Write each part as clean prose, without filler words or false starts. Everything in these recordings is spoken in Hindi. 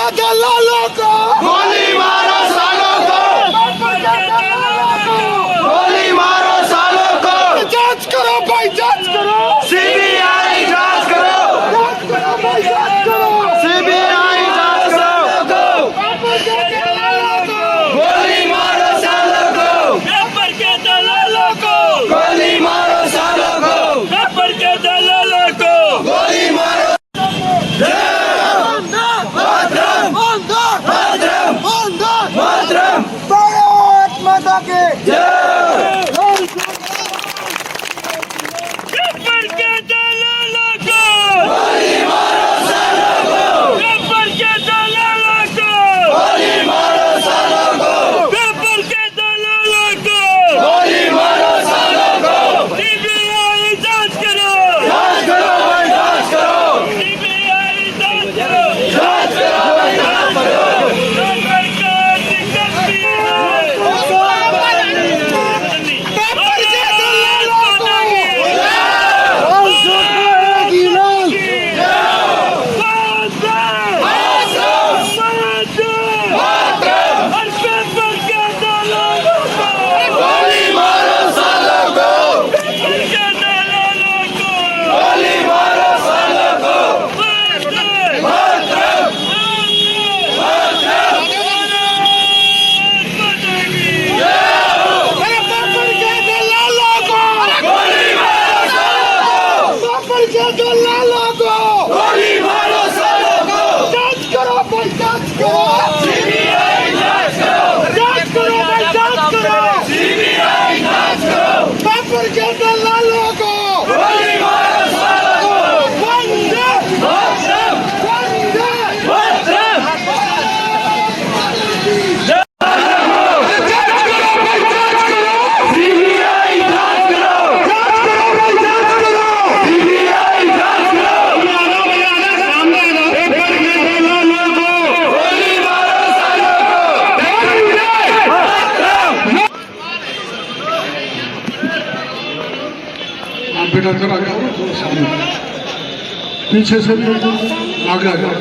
के दलालों को गोली मारो सालों को, पेपर के दलालों को गोली मारो सालों को, जांच करो भाई, जांच करो, सीबीआई जांच करो, जांच करो भाई, जांच करो, सीबीआई जांच करो, पेपर के दलालों को गोली मारो सालों को, पेपर के दलालों को गोली मारो सालों को, पेपर के दलालों को गोली मारो। मातरम भारत माता के जय। पेपर के दलालों को गोली मारो सालों को, पेपर के दलालों को गोली मारो सालों को, पेपर के दलालों को गोली मारो सालों को, सीबीआई जांच करो, जांच करो भाई, जांच करो, सीबीआई जांच करो, जांच करो भाई, जांच करो। सरकार की गलती है। पेपर के दलालों को गोली मारो सालों को, गोली मारो सालों को, मातरम गोली मारो सालों को, गोली मारो सालों को, जांच करो भाई, जांच करो, सीबीआई जांच करो, जांच करो भाई, जांच करो, सीबीआई जांच करो, पेपर के दलालों को गोली मारो सालों को, वंदे मातरम वंदे मातरम। सीबीआई जांच करो, सीबीआई जांच करो, गोली मारो सालों को, मातरम। आप बेटा जरा जाओ सामने, पीछे से भी आगे आ जाओ।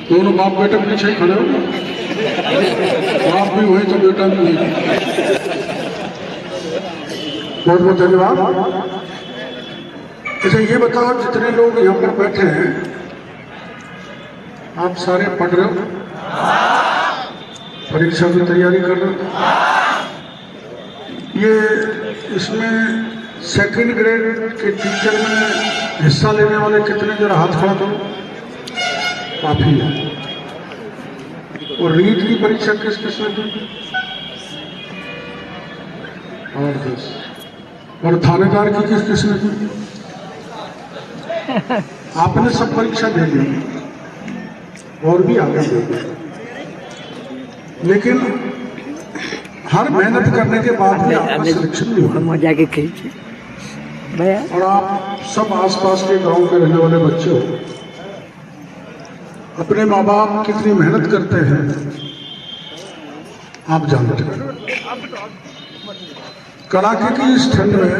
दोनों बाप बेटा पीछे खड़े हो, बाप भी वही तो बेटा भी वही। बहुत बहुत धन्यवाद। अच्छा ये बताओ, जितने लोग यहाँ पर बैठे हैं आप सारे पढ़ रहे हो, परीक्षा की तैयारी कर रहे हो? ये इसमें सेकंड ग्रेड के टीचर में हिस्सा लेने वाले कितने, जरा हाथ खड़ा करो। काफी है। और रीट की परीक्षा किस किस ने दी? और 10। और थानेदार की किस किस ने दी? आपने सब परीक्षा दे ली और भी आगे दे दी, लेकिन हर मेहनत करने के बाद भी आपका सिलेक्शन नहीं हुआ। और आप सब आसपास के गांव के रहने वाले बच्चे हो, अपने माँ बाप कितनी मेहनत करते हैं आप जानते हैं। कड़ाके की इस ठंड में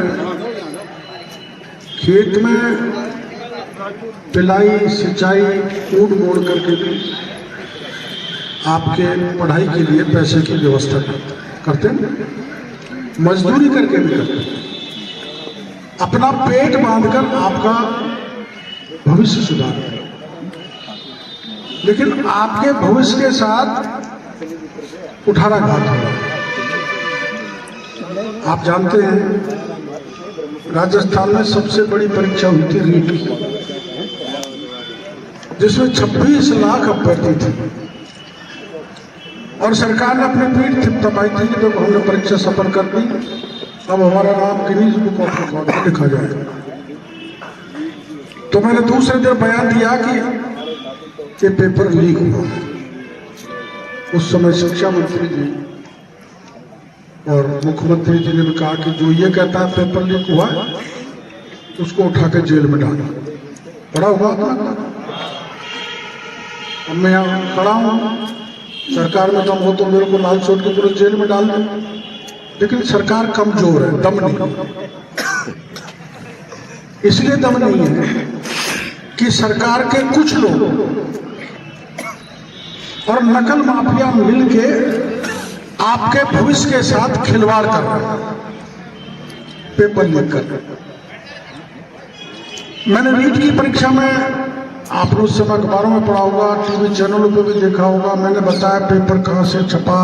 खेत में पिलाई सिंचाई कूट मोड़ करके भी आपके पढ़ाई के लिए पैसे की व्यवस्था करते हैं, मजदूरी करके भी करते हैं, अपना पेट बांधकर आपका भविष्य सुधारते हैं। लेकिन आपके भविष्य के साथ कुठाराघात हो। आप जानते हैं राजस्थान में सबसे बड़ी परीक्षा हुई थी रीट की, जिसमें 26 लाख अभ्यर्थी थे और सरकार ने अपनी पीठ थपथपाई थी कि जब हमने परीक्षा सफल कर दी, अब हमारा नाम गिनीज बुक ऑफ रिकॉर्ड में लिखा जाएगा। तो मैंने दूसरे दिन बयान दिया कि ये पेपर लीक हुआ। उस समय शिक्षा मंत्री जी और मुख्यमंत्री जी ने भी कहा कि जो ये कहता है पेपर लीक हुआ उसको उठा के जेल में डाला। पड़ा हुआ था। अब मैं यहाँ खड़ा हूँ, सरकार में दम हो तो मेरे को लाल चोट के पूरे जेल में डाल दें, लेकिन सरकार कमजोर है, दम नहीं। इसलिए दम नहीं है कि सरकार के कुछ लोग और नकल माफिया मिलके आपके भविष्य के साथ खिलवाड़ कर रहे हैं, पेपर लीक कर रहे हैं। मैंने नीट की परीक्षा में, आपने उस समय अखबारों में पढ़ा होगा, टीवी चैनलों पे भी देखा होगा, मैंने बताया पेपर कहां से छपा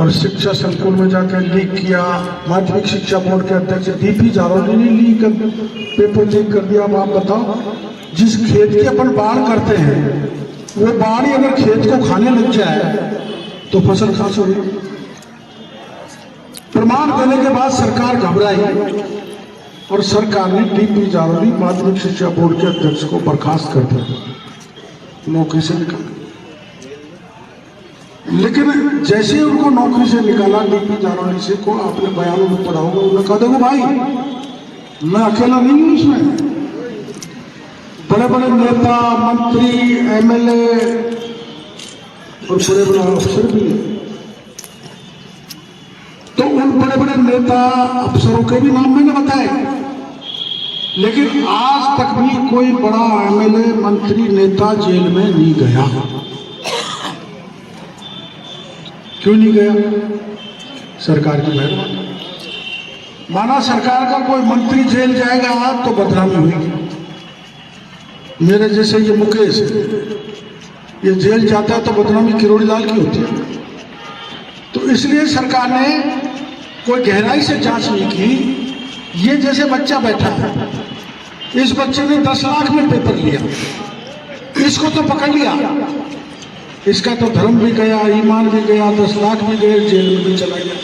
और शिक्षा संकुल में जाकर लीक किया। माध्यमिक शिक्षा बोर्ड के अध्यक्ष डीपी जारोली ने पेपर लीक कर दिया। अब आप बताओ, जिस खेत की अपन बाढ़ करते हैं वो बाढ़ अगर खेत को खाने लग जाए तो फसल कहां से होगी? प्रमाण देने के बाद सरकार घबराई और सरकार ने डीपी जारोली माध्यमिक शिक्षा बोर्ड के अध्यक्ष को बर्खास्त कर दिया, नौकरी से निकाला। लेकिन जैसे उनको नौकरी से निकाला डीपी जारोली से, को आपने बयानों में पढ़ा होगा, उन्होंने कहा देखो भाई मैं अकेला नहीं हूं इसमें, बड़े बड़े नेता, मंत्री, एमएलए और बड़े बड़े अफसर भी हैं। तो उन बड़े बड़े नेता अफसरों के भी नाम मैंने बताए, लेकिन आज तक भी कोई बड़ा एमएलए, मंत्री, नेता जेल में नहीं गया। क्यों नहीं गया? सरकार की मेहरबानी। माना सरकार का कोई मंत्री जेल जाएगा तो बदनामी होगी। मेरे जैसे ये मुकेश, ये जेल जाता है तो बदनामी किरोड़ी लाल की होती है। तो इसलिए सरकार ने कोई गहराई से जांच नहीं की। ये जैसे बच्चा बैठा है, इस बच्चे ने 10 लाख में पेपर लिया, इसको तो पकड़ लिया, इसका तो धर्म भी गया, ईमान भी गया, 10 लाख भी गए, जेल में भी चला गया।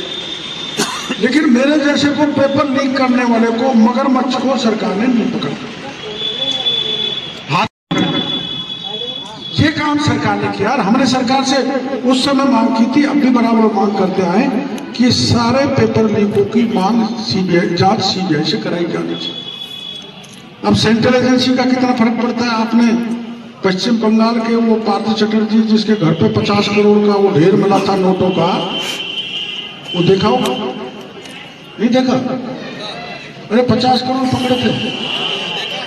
लेकिन मेरे जैसे को पेपर लीक करने वाले को, मगरमच्छ को सरकार ने नहीं पकड़ा। ये काम सरकार ने किया। और हमने सरकार से उस समय मांग की थी, अब भी बराबर मांग करते आए कि सारे पेपर लीकों की मांग सीबीआई, जांच सीबीआई से कराई जानी चाहिए। अब सेंट्रल एजेंसी का कितना फर्क पड़ता है? आपने पश्चिम बंगाल के वो पार्थ चटर्जी जिसके घर पे 50 करोड़ का वो ढेर मिला था नोटों का, वो देखा होगा? नहीं देखा? अरे 50 करोड़ पकड़े थे।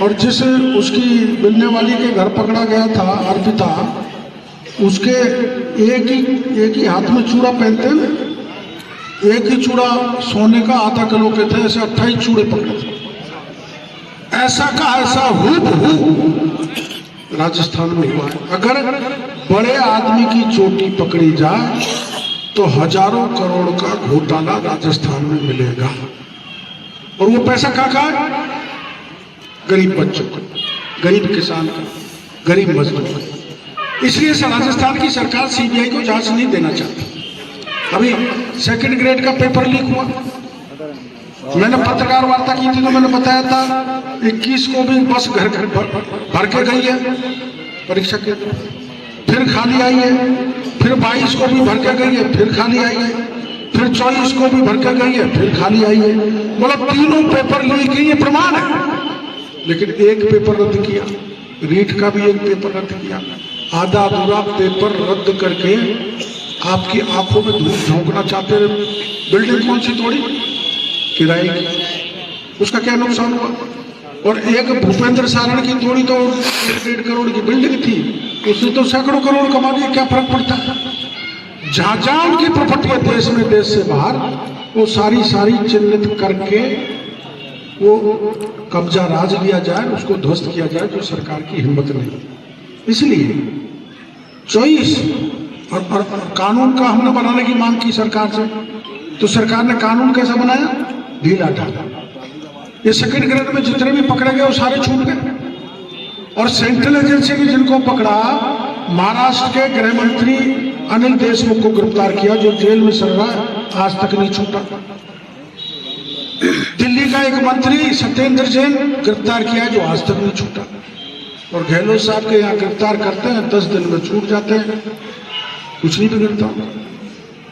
और जिस उसकी मिलने वाली के घर पकड़ा गया था, अर्पिता, उसके एक ही हाथ में चूड़ा पहनते हैं, एक ही चूड़ा सोने का आधा किलो के थे, ऐसे 28 चूड़े पकड़े थे। ऐसा का ऐसा हूबहू राजस्थान में हुआ है। अगर बड़े आदमी की चोटी पकड़ी जाए तो हजारों करोड़ का घोटाला राजस्थान में मिलेगा। और वो पैसा कहाँ है? गरीब बच्चों का, गरीब किसान का, गरीब मजदूर का। इसलिए राजस्थान की सरकार सीबीआई को जांच नहीं देना चाहती। अभी 2nd ग्रेड का पेपर लीक हुआ, मैंने पत्रकार वार्ता की थी तो मैंने बताया था 21 को भी बस घर भर के गई है परीक्षा के, फिर खाली आई है, फिर 22 को भी भर के गई है, फिर खाली आई है, फिर 24 को भी भर के गई है, फिर खाली आई है। मतलब तीनों पेपर लीक की ये प्रमाण है। लेकिन एक पेपर रद्द किया, रीट का भी एक पेपर रद्द किया। आधा अधूरा पेपर रद्द करके आपकी आंखों में धूप झोंकना चाहते रहे। बिल्डिंग कौन सी तोड़ी? किराए की, उसका क्या नुकसान हुआ? और एक भूपेंद्र सारण की तोड़ी तो 1.5 करोड़ की बिल्डिंग थी, उसने तो सैकड़ों करोड़ कमा दिए, क्या फर्क पड़ता है? जहां जहां उनकी प्रॉपर्टी है देश में, देश से बाहर, वो सारी चिन्हित करके वो कब्जा राज लिया जाए, उसको ध्वस्त किया जाए, जो सरकार की हिम्मत नहीं। इसलिए 24 और कानून का हमने बनाने की मांग की सरकार से, तो सरकार ने कानून कैसा बनाया? ढीला ढाला। ये 2nd ग्रेड में जितने भी पकड़े गए वो सारे छूट गए। और सेंट्रल एजेंसी ने जिनको पकड़ा, महाराष्ट्र के गृह मंत्री अनिल देशमुख को गिरफ्तार किया, जो जेल में सड़ रहा है, आज तक नहीं छूटा। दिल्ली का एक मंत्री सत्येंद्र जैन गिरफ्तार किया, जो आज तक नहीं छूटा। और गहलोत साहब के यहाँ गिरफ्तार करते हैं, 10 दिन में छूट जाते हैं, कुछ नहीं बिगड़ता।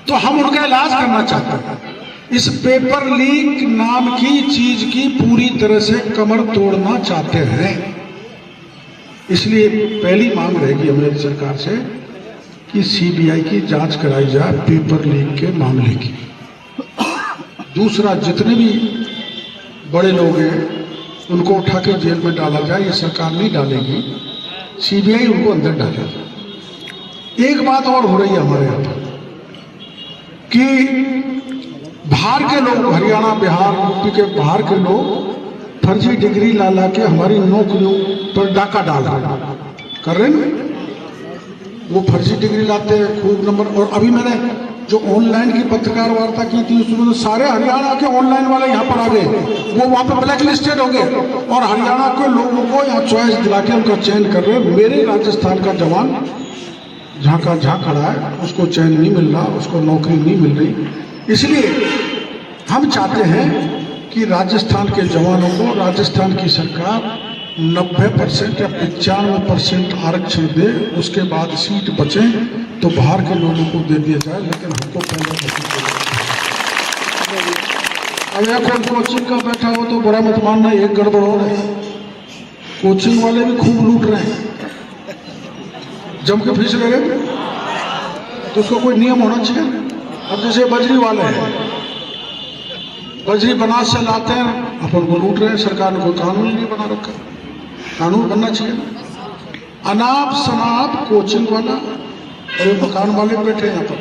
तो हम उनका इलाज करना चाहते हैं। इस पेपर लीक नाम की चीज की पूरी तरह से कमर तोड़ना चाहते हैं। इसलिए पहली मांग रहेगी हमारी सरकार से कि सीबीआई की जांच कराई जाए पेपर लीक के मामले की। दूसरा, जितने भी बड़े लोग हैं उनको उठा के जेल में डाला जाए, ये सरकार नहीं डालेगी, सीबीआई उनको अंदर डालेगी। एक बात और हो रही है हमारे यहाँ पर कि बाहर के लोग, हरियाणा, बिहार, यूपी के बाहर के लोग फर्जी डिग्री ला के हमारी नौकरियों पर डाका डाल रहे कर रहे हैं। वो फर्जी डिग्री लाते हैं, खूब नंबर। और अभी मैंने जो ऑनलाइन की पत्रकार वार्ता की थी उसमें तो सारे हरियाणा के ऑनलाइन वाले यहाँ पर आ गए, वो वहाँ पर ब्लैक लिस्टेड हो गए और हरियाणा के लोगों को यहाँ चॉइस दिला के उनका चयन कर रहे हैं। मेरे राजस्थान का जवान जहाँ का जहाँ खड़ा है उसको चयन नहीं मिल रहा, उसको नौकरी नहीं मिल रही। इसलिए हम चाहते हैं कि राजस्थान के जवानों को राजस्थान की सरकार 90% या 95% आरक्षण दे, उसके बाद सीट बचे तो बाहर के लोगों को दे दिया जाए, लेकिन हमको पहले अगर कोई कोचिंग का बैठा हो तो बुरा मत मानना, एक गड़बड़ हो रहा है। कोचिंग वाले भी खूब लूट रहे हैं, जम के फीस ले रहे हैं, तो उसको कोई नियम होना चाहिए। अब जैसे बजरी वाले हैं, बजरी बनास से लाते हैं, अपन को लूट रहे हैं, सरकार ने कोई कानून नहीं बना रखा, कानून बनना चाहिए। अनाप शनाप कोचिंग वाला और ये मकान वाले बैठे यहाँ पर।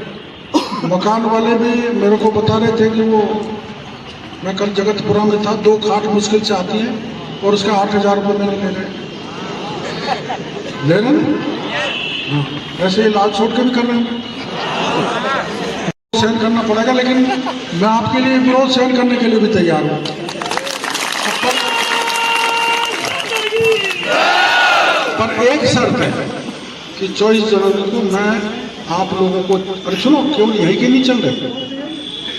मकान वाले भी मेरे को बता रहे थे कि वो, मैं कल जगतपुरा में था, 2 खाट मुश्किल से आती है और उसका 8,000 रुपये मैंने ले रहे ना। ऐसे लाल छोड़ के भी कर रहे हैं, सहन करना पड़ेगा, लेकिन मैं आपके लिए विरोध सहन करने के लिए भी तैयार हूँ। पर एक शर्त है कि 24 जनवरी को मैं आप लोगों को, अरे सुनो, केवल यही के नहीं चल रहे,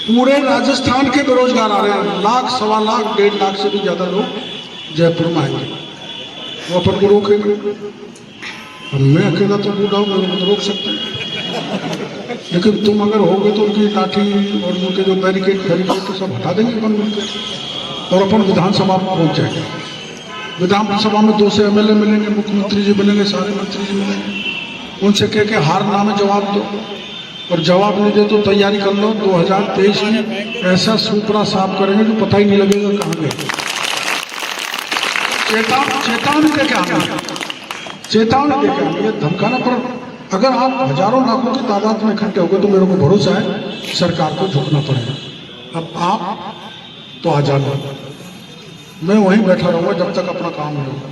पूरे राजस्थान के बेरोजगार आ रहे हैं, 1,00,000, 1,25,000, 1.5 लाख से भी ज्यादा लोग जयपुर में आएंगे, वो अपन को रोकेंगे। अब मैं अकेला तो बूढ़ा हूँ, मैं तो रोक सकते हैं, लेकिन तुम अगर होगे तो उनकी लाठी और उनके जो बैरिकेड तो सब हटा देंगे अपन मिलकर, और अपन विधानसभा में पहुँच जाएंगे। विधानसभा में 2 से एमएलए मिलेंगे, मुख्यमंत्री जी मिलेंगे, सारे मंत्री जी मिलेंगे, उनसे कह के हार ना में जवाब दो, और जवाब नहीं दे तो तैयारी कर लो, 2023 में ऐसा सुपरा साफ करेंगे कि पता ही नहीं लगेगा कहाँ गए। चेतावनी देके आना, चेतावनी देके आना, ये धमकाना। पर अगर आप हजारों लाखों की तादाद में इकट्ठे हो गए तो मेरे को भरोसा है सरकार को झुकना पड़ेगा। अब आप तो आ जाना, मैं वहीं बैठा रहूंगा जब तक अपना काम नहीं होगा,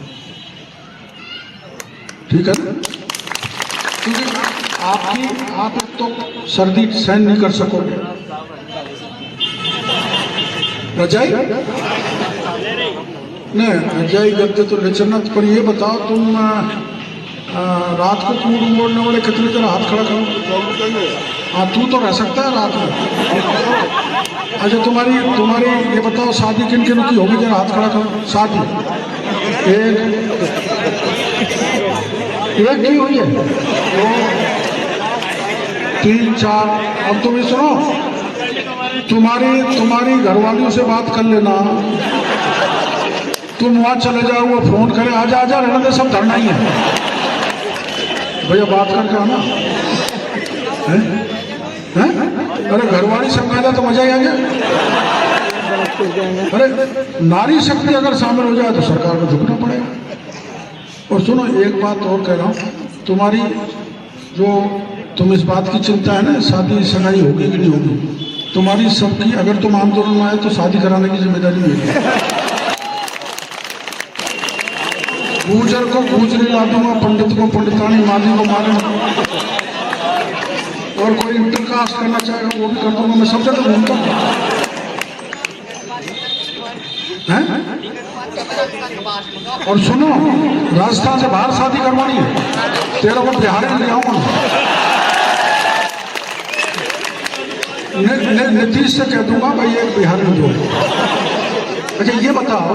ठीक है ना? क्योंकि आप तो सर्दी सहन नहीं कर सकोगे। रजाई नहीं, रजाई गद्दे तो ले चलना। पर ये बताओ, तुम रात को कूद मोड़ने वाले कितनी तरह हाथ खड़ा करो? हाँ, तू तो रह सकता है रात में। अच्छा, तुम्हारी ये बताओ, शादी किन किन की होगी? जरा हाथ खड़ा करो। शादी एक की हुई है, 2, 3, 4। अब तुम ये सुनो, तुम्हारी घरवालियों से बात कर लेना, तुम वहां चले जाओ, वो फोन करे, आजा रहना दे, सब धरना ही है भैया, बात करके आना है? अरे घरवाली संभाला तो मजा ही आ गया। अरे नारी शक्ति अगर शामिल हो जाए तो सरकार को झुकना पड़ेगा। और सुनो, एक बात और कह रहा हूँ, तुम्हारी जो तुम इस बात की चिंता है ना, शादी सगाई होगी कि नहीं होगी, तुम्हारी सबकी, अगर तुम आंदोलन में आए तो शादी कराने की जिम्मेदारी मेरी है। गुजर को गुजरी ला दूंगा, पंडित को पंडितानी, माली को माली, और कोई इंटरकास्ट करना चाहेगा वो भी कर दूंगा, मैं सब जगह घूमता हूँ। और सुनो, राजस्थान से बाहर शादी करवानी है, तेरा को बिहार में ले आऊंगा, नीतीश से कह दूंगा भाई एक बिहार में दो। अच्छा ये बताओ,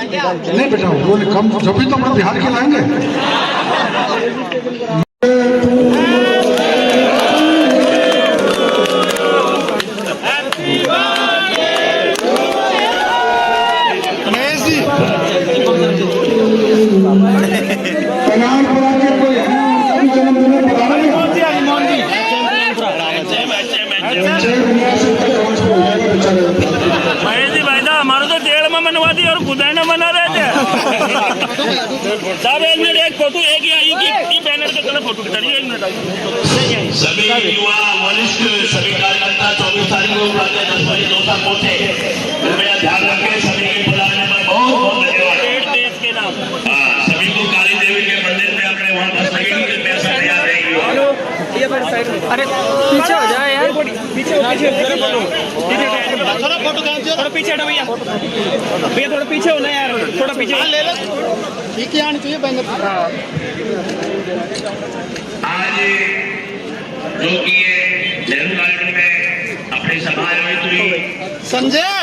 नहीं बेटा वो कम, जब भी तो अपना बिहार के लाएंगे। महेश जी तो जेल में मनवा दी और खुदा न मना रहे थे। साहब एक मिनट, एक फोटो एक ही आई कि बैनर के तले फोटो खिंचाइए, एक मिनट आइए। सभी युवा वरिष्ठ सभी कार्यकर्ता 24 तारीख को प्रातः 10 बजे दौसा पहुंचे। कृपया ध्यान रखें, सभी के बुलाने में बहुत बहुत धन्यवाद। देश के नाम सभी को काली देवी के मंदिर में अपने वहाँ बस लगेगी, कृपया सब तैयार रहेगी। अरे पीछे हो जाए यार, पीछे थोड़ा फोटो खींचो, थोड़ा पीछे हटो भैया, भैया थोड़ा पीछे हो ना यार, थोड़ा पीछे ले लो, ठीक है आनी चाहिए बैंगन। आज जो कि ये नेहरू गार्डन में अपनी सभा आयोजित हुई, संजय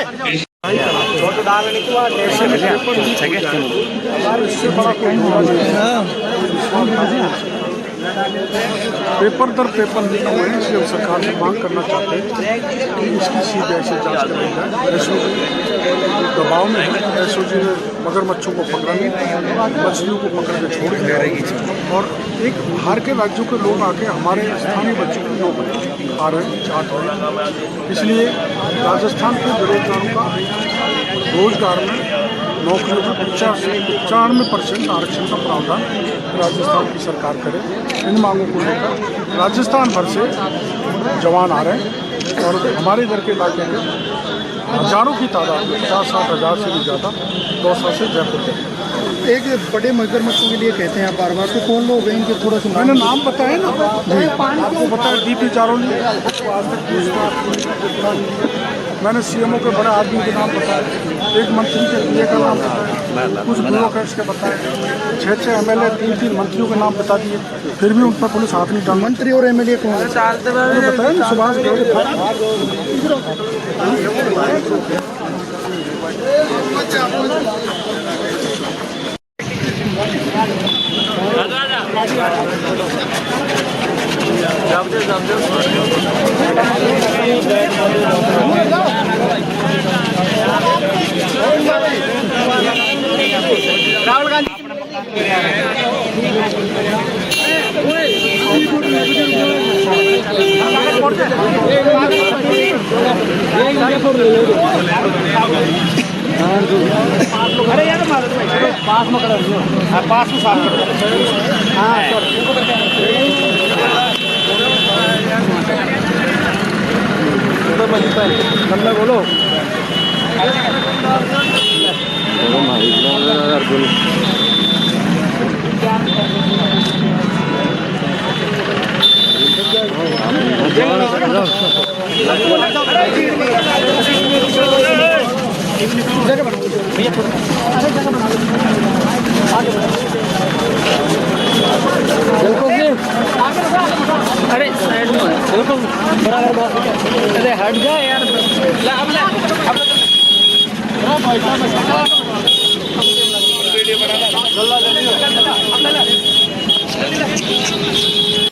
पेपर दर पेपर लिखा हुआ है, इसलिए हम सरकार से मांग करना चाहते हैं कि इसकी सीबीआई से जांच कराई जाए। एसओजी दबाव में है, एसओजी ने मगरमच्छों को पकड़ा नहीं, मछलियों को पकड़ के छोड़ दिया और एक बाहर के राज्यों के लोग आके हमारे स्थानीय बच्चों को नौकरी खा रहे हैं, चाट रहे हैं। इसलिए राजस्थान के बेरोजगारों का रोजगार में नौकरियों में 95% आरक्षण का प्रावधान राजस्थान की सरकार करे। इन मांगों को लेकर राजस्थान भर से जवान आ रहे हैं और हमारे इधर के इलाके के हजारों की तादाद में 50-60 हज़ार से भी ज़्यादा दौसा से जयपुर गए। एक बड़े मगरमच्छों के लिए कहते हैं आप बार-बार, तो कौन लोग हैं इनके थोड़ा सा मैंने नाम बताया ना आपको, बताया डीपी चारोली, आज तक मैंने सीएमओ के बड़े आदमी के नाम बताए, एक मंत्री के पीए का नाम बताया, कुछ ब्यूरोक्रेट्स के बताए, 6 एमएलए 3 मंत्रियों के नाम बता दिए, फिर भी उन पर पुलिस हाथ नहीं डाल। मंत्री और एमएलए कौन है? बताया ना, सुभाष गर्ग राहुल गांधी अरे यार पास में करो, पास में साफ करो। हाँ सर बोलो अरे साइड में बिल्कुल बराबर, अरे हट जाए यार।